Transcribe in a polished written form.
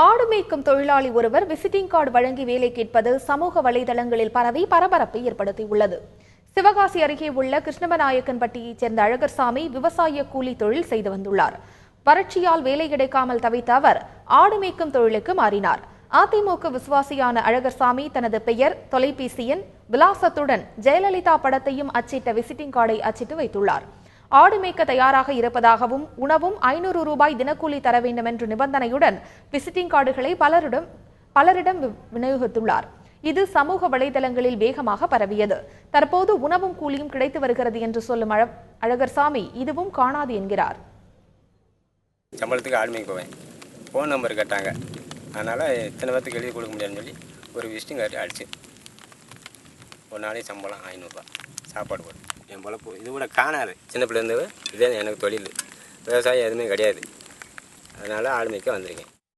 ஆடு மேய்க்கும் தொழிலாளி ஒருவர் விசிட்டிங் கார்டு வழங்கி வேலை கேட்பது சமூக வலைதளங்களில் பரவி பரபரப்பை ஏற்படுத்தியுள்ளது. சிவகாசி அருகே உள்ள கிருஷ்ணமநாயக்கன்பட்டியைச் சேர்ந்த அழகர்சாமி விவசாய கூலி தொழில் செய்து வந்துள்ளார். வறட்சியால் வேலை கிடைக்காமல் தவித்த அவர் ஆடு மேய்க்கும் தொழிலுக்கு மாறினார். அதிமுக விசுவாசியான அழகர்சாமி தனது பெயர், தொலைபேசி எண், விலாசத்துடன் ஜெயலலிதா படத்தையும் அச்சிட்ட விசிட்டிங் கார்டை அச்சிட்டு வைத்துள்ளார். ஆடு மேய்க்க தயாராக இருப்பதாகவும் உணவும் 500 ரூபாய் தினக்கூலி தர வேண்டும் என்ற நிபந்தனையுடன் விசிட்டிங் கார்டுகளை பலரிடம் விநியோகித்துள்ளார். இது சமூக வலைதளங்களில் வேகமாக பரவியது. தற்போது உணவும் கூலியும் கிடைத்து வருகிறது என்று சொல்லும் அழகர்சாமி இதுவும் காணாது என்கிறார். சம்பளத்துக்கு ஆடு மேய்க்க போவேன். ஃபோன் நம்பர் கேட்டாங்க. அதனால் இத்தனை பேர்த்துக்கு எழுதி கொடுக்க முடியாதுன்னு சொல்லி ஒரு விசிட்டிங் கார்டு அடிச்சு ஒரு நாளைக்கு சம்பளம் 500 ரூபா சாப்பாடு போட்டு என் பொழப்பு இது கூட காணாது. சின்ன பிள்ளைலேருந்து இதே எனக்கு தொழில், விவசாயம் எதுவுமே கிடையாது. அதனால் ஆடு மேய்க்க வந்திருக்கேன்.